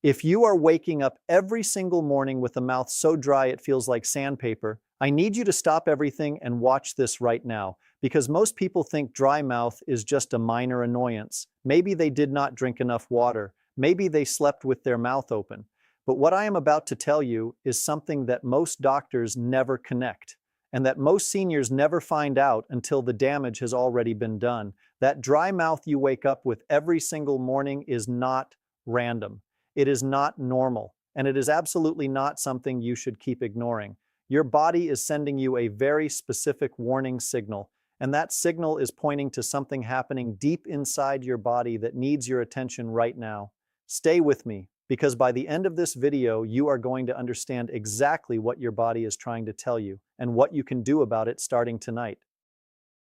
If you are waking up every single morning with a mouth so dry it feels like sandpaper, I need you to stop everything and watch this right now, because most people think dry mouth is just a minor annoyance. Maybe they did not drink enough water. Maybe they slept with their mouth open. But what I am about to tell you is something that most doctors never connect, and that most seniors never find out until the damage has already been done. That dry mouth you wake up with every single morning is not random. It is not normal, and it is absolutely not something you should keep ignoring. Your body is sending you a very specific warning signal, and that signal is pointing to something happening deep inside your body that needs your attention right now. Stay with me, because by the end of this video, you are going to understand exactly what your body is trying to tell you and what you can do about it starting tonight.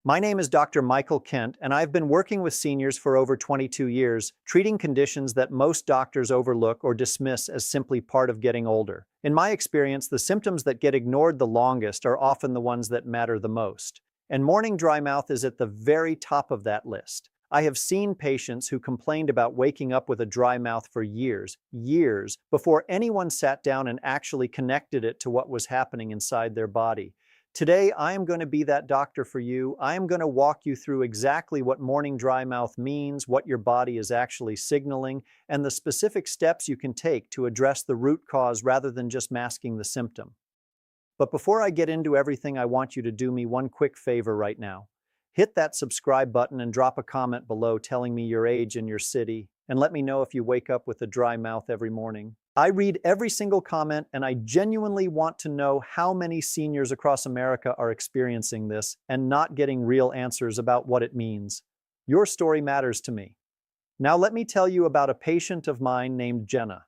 My name is Dr. Michael Kent, and I've been working with seniors for over 22 years, treating conditions that most doctors overlook or dismiss as simply part of getting older. In my experience, the symptoms that get ignored the longest are often the ones that matter the most. And morning dry mouth is at the very top of that list. I have seen patients who complained about waking up with a dry mouth for years, before anyone sat down and actually connected it to what was happening inside their body. Today, I am going to be that doctor for you. I am going to walk you through exactly what morning dry mouth means, what your body is actually signaling, and the specific steps you can take to address the root cause rather than just masking the symptom. But before I get into everything, I want you to do me one quick favor right now. Hit that subscribe button and drop a comment below telling me your age and your city, and let me know if you wake up with a dry mouth every morning. I read every single comment, and I genuinely want to know how many seniors across America are experiencing this and not getting real answers about what it means. Your story matters to me. Now let me tell you about a patient of mine named Jenna.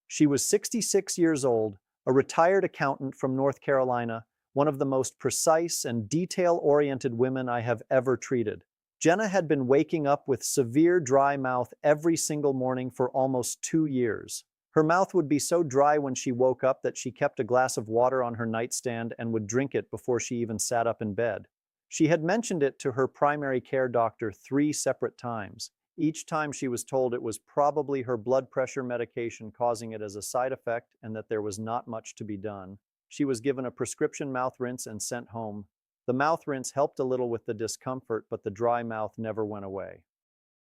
She was 66 years old, a retired accountant from North Carolina, one of the most precise and detail-oriented women I have ever treated. Jenna had been waking up with severe dry mouth every single morning for almost 2 years. Her mouth would be so dry when she woke up that she kept a glass of water on her nightstand and would drink it before she even sat up in bed. She had mentioned it to her primary care doctor 3 separate times. Each time she was told it was probably her blood pressure medication causing it as a side effect and that there was not much to be done. She was given a prescription mouth rinse and sent home. The mouth rinse helped a little with the discomfort, but the dry mouth never went away.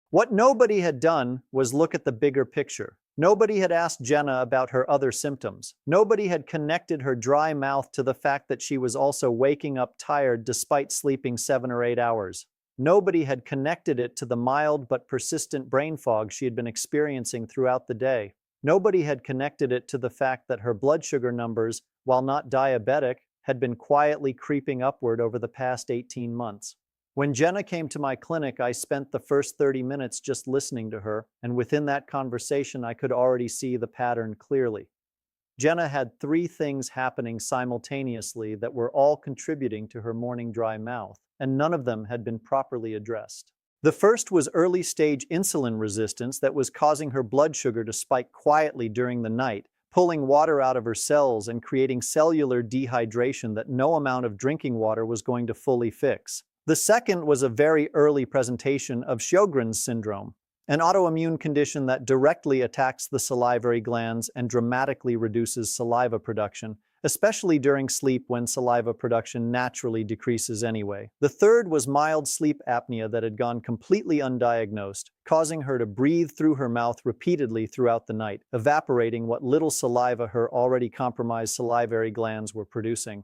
What nobody had done was look at the bigger picture. Nobody had asked Jenna about her other symptoms. Nobody had connected her dry mouth to the fact that she was also waking up tired despite sleeping 7 or 8 hours. Nobody had connected it to the mild but persistent brain fog she had been experiencing throughout the day. Nobody had connected it to the fact that her blood sugar numbers, while not diabetic, had been quietly creeping upward over the past 18 months. When Jenna came to my clinic, I spent the first 30 minutes just listening to her, and within that conversation, I could already see the pattern clearly. Jenna had 3 things happening simultaneously that were all contributing to her morning dry mouth, and none of them had been properly addressed. The first was early-stage insulin resistance that was causing her blood sugar to spike quietly during the night, pulling water out of her cells and creating cellular dehydration that no amount of drinking water was going to fully fix. The second was a very early presentation of Sjogren's syndrome, an autoimmune condition that directly attacks the salivary glands and dramatically reduces saliva production, especially during sleep when saliva production naturally decreases anyway. The third was mild sleep apnea that had gone completely undiagnosed, causing her to breathe through her mouth repeatedly throughout the night, evaporating what little saliva her already compromised salivary glands were producing.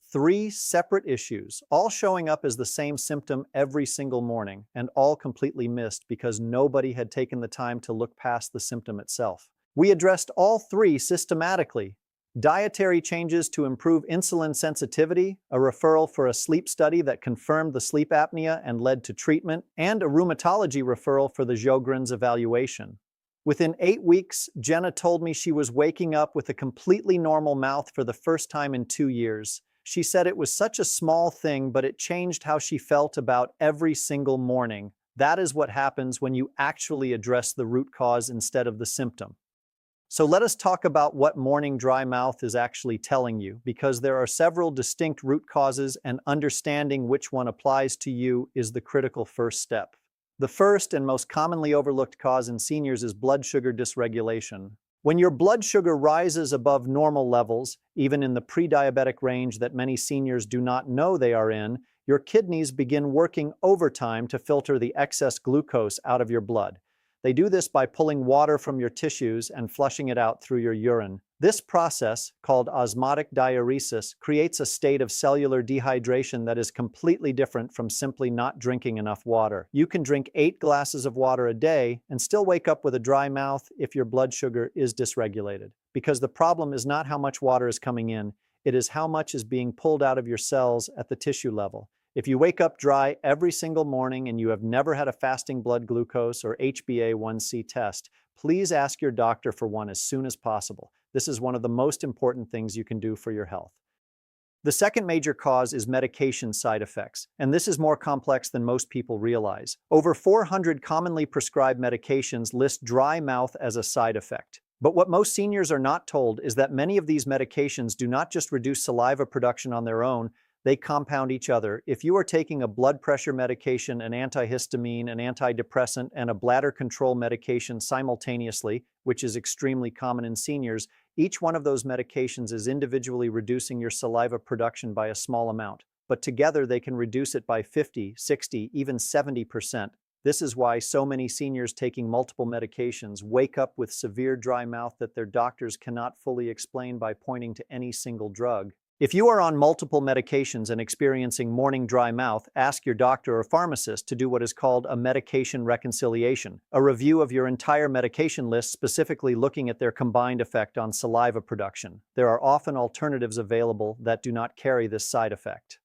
3 separate issues, all showing up as the same symptom every single morning, and all completely missed because nobody had taken the time to look past the symptom itself. We addressed all 3 systematically. Dietary changes to improve insulin sensitivity, a referral for a sleep study that confirmed the sleep apnea and led to treatment, and a rheumatology referral for the Sjogren's evaluation. Within 8 weeks, Jenna told me she was waking up with a completely normal mouth for the first time in 2 years. She said it was such a small thing, but it changed how she felt about every single morning. That is what happens when you actually address the root cause instead of the symptom. So let us talk about what morning dry mouth is actually telling you, because there are several distinct root causes and understanding which one applies to you is the critical first step. The first and most commonly overlooked cause in seniors is blood sugar dysregulation. When your blood sugar rises above normal levels, even in the pre-diabetic range that many seniors do not know they are in, your kidneys begin working overtime to filter the excess glucose out of your blood. They do this by pulling water from your tissues and flushing it out through your urine. This process, called osmotic diuresis, creates a state of cellular dehydration that is completely different from simply not drinking enough water. You can drink 8 glasses of water a day and still wake up with a dry mouth if your blood sugar is dysregulated. Because the problem is not how much water is coming in, it is how much is being pulled out of your cells at the tissue level. If you wake up dry every single morning and you have never had a fasting blood glucose or HbA1c test, please ask your doctor for one as soon as possible. This is one of the most important things you can do for your health. The second major cause is medication side effects, and this is more complex than most people realize. Over 400 commonly prescribed medications list dry mouth as a side effect. But what most seniors are not told is that many of these medications do not just reduce saliva production on their own, they compound each other. If you are taking a blood pressure medication, an antihistamine, an antidepressant, and a bladder control medication simultaneously, which is extremely common in seniors, each one of those medications is individually reducing your saliva production by a small amount. But together they can reduce it by 50, 60, even 70%. This is why so many seniors taking multiple medications wake up with severe dry mouth that their doctors cannot fully explain by pointing to any single drug. If you are on multiple medications and experiencing morning dry mouth, ask your doctor or pharmacist to do what is called a medication reconciliation, a review of your entire medication list, specifically looking at their combined effect on saliva production. There are often alternatives available that do not carry this side effect.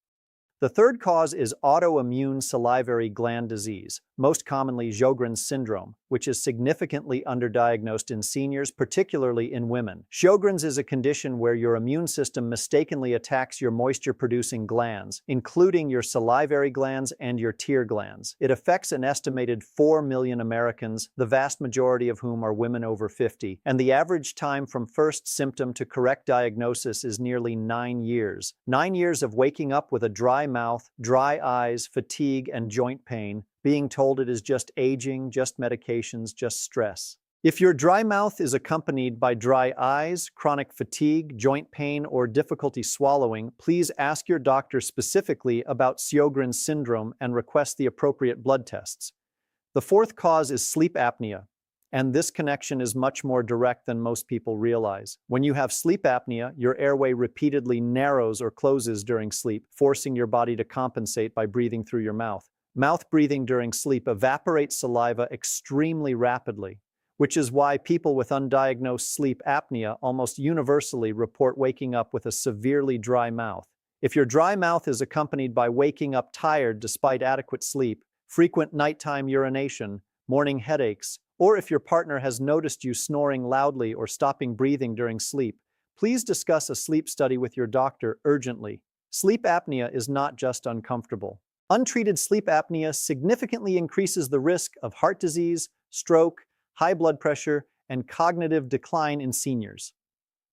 The third cause is autoimmune salivary gland disease, most commonly Sjogren's syndrome, which is significantly underdiagnosed in seniors, particularly in women. Sjogren's is a condition where your immune system mistakenly attacks your moisture-producing glands, including your salivary glands and your tear glands. It affects an estimated 4 million Americans, the vast majority of whom are women over 50, and the average time from first symptom to correct diagnosis is nearly 9 years. 9 years of waking up with a dry mouth, dry eyes, fatigue, and joint pain, being told it is just aging, just medications, just stress. If your dry mouth is accompanied by dry eyes, chronic fatigue, joint pain, or difficulty swallowing, please ask your doctor specifically about Sjogren's syndrome and request the appropriate blood tests. The fourth cause is sleep apnea, and this connection is much more direct than most people realize. When you have sleep apnea, your airway repeatedly narrows or closes during sleep, forcing your body to compensate by breathing through your mouth. Mouth breathing during sleep evaporates saliva extremely rapidly, which is why people with undiagnosed sleep apnea almost universally report waking up with a severely dry mouth. If your dry mouth is accompanied by waking up tired despite adequate sleep, frequent nighttime urination, morning headaches, or if your partner has noticed you snoring loudly or stopping breathing during sleep, please discuss a sleep study with your doctor urgently. Sleep apnea is not just uncomfortable. Untreated sleep apnea significantly increases the risk of heart disease, stroke, high blood pressure, and cognitive decline in seniors.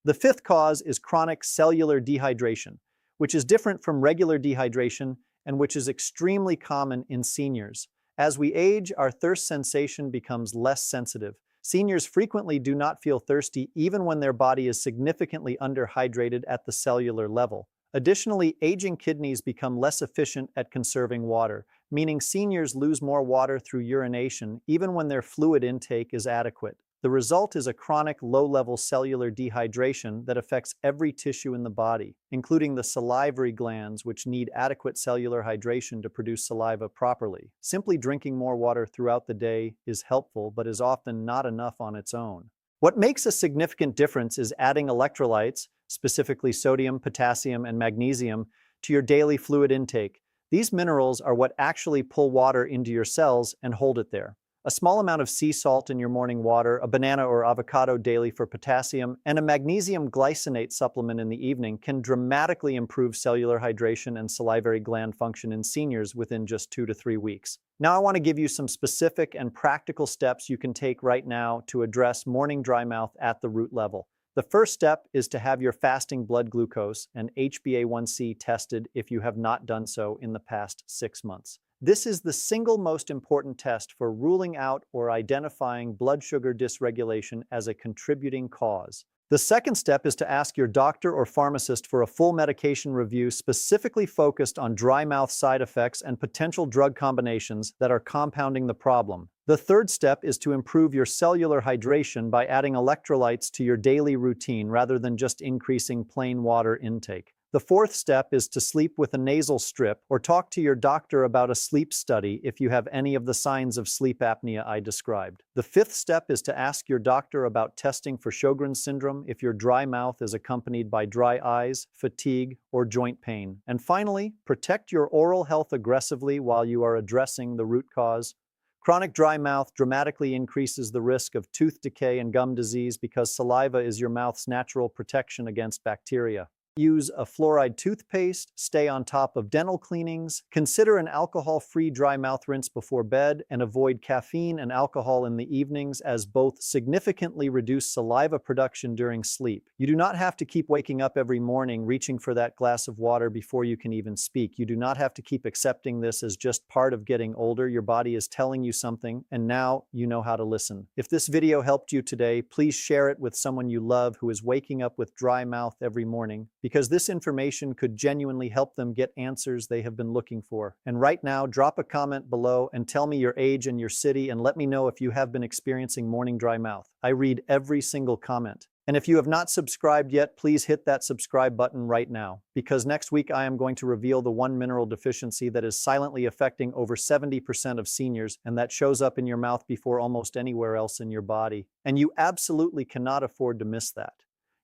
The fifth cause is chronic cellular dehydration, which is different from regular dehydration and which is extremely common in seniors. As we age, our thirst sensation becomes less sensitive. Seniors frequently do not feel thirsty even when their body is significantly underhydrated at the cellular level. Additionally, aging kidneys become less efficient at conserving water, meaning seniors lose more water through urination even when their fluid intake is adequate. The result is a chronic low-level cellular dehydration that affects every tissue in the body, including the salivary glands, which need adequate cellular hydration to produce saliva properly. Simply drinking more water throughout the day is helpful, but is often not enough on its own. What makes a significant difference is adding electrolytes, specifically sodium, potassium, and magnesium, to your daily fluid intake. These minerals are what actually pull water into your cells and hold it there. A small amount of sea salt in your morning water, a banana or avocado daily for potassium, and a magnesium glycinate supplement in the evening can dramatically improve cellular hydration and salivary gland function in seniors within just 2 to 3 weeks. Now I want to give you some specific and practical steps you can take right now to address morning dry mouth at the root level. The first step is to have your fasting blood glucose and HbA1c tested if you have not done so in the past 6 months. This is the single most important test for ruling out or identifying blood sugar dysregulation as a contributing cause. The second step is to ask your doctor or pharmacist for a full medication review specifically focused on dry mouth side effects and potential drug combinations that are compounding the problem. The third step is to improve your cellular hydration by adding electrolytes to your daily routine rather than just increasing plain water intake. The fourth step is to sleep with a nasal strip or talk to your doctor about a sleep study if you have any of the signs of sleep apnea I described. The fifth step is to ask your doctor about testing for Sjogren's syndrome if your dry mouth is accompanied by dry eyes, fatigue, or joint pain. And finally, protect your oral health aggressively while you are addressing the root cause. Chronic dry mouth dramatically increases the risk of tooth decay and gum disease because saliva is your mouth's natural protection against bacteria. Use a fluoride toothpaste, stay on top of dental cleanings, consider an alcohol-free dry mouth rinse before bed, and avoid caffeine and alcohol in the evenings as both significantly reduce saliva production during sleep. You do not have to keep waking up every morning reaching for that glass of water before you can even speak. You do not have to keep accepting this as just part of getting older. Your body is telling you something, and now you know how to listen. If this video helped you today, please share it with someone you love who is waking up with dry mouth every morning, because this information could genuinely help them get answers they have been looking for. And right now, drop a comment below and tell me your age and your city and let me know if you have been experiencing morning dry mouth. I read every single comment. And if you have not subscribed yet, please hit that subscribe button right now, because next week I am going to reveal the one mineral deficiency that is silently affecting over 70% of seniors and that shows up in your mouth before almost anywhere else in your body. And you absolutely cannot afford to miss that.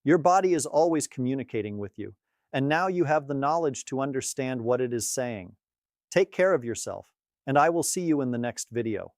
Your body is always communicating with you, and now you have the knowledge to understand what it is saying. Take care of yourself, and I will see you in the next video.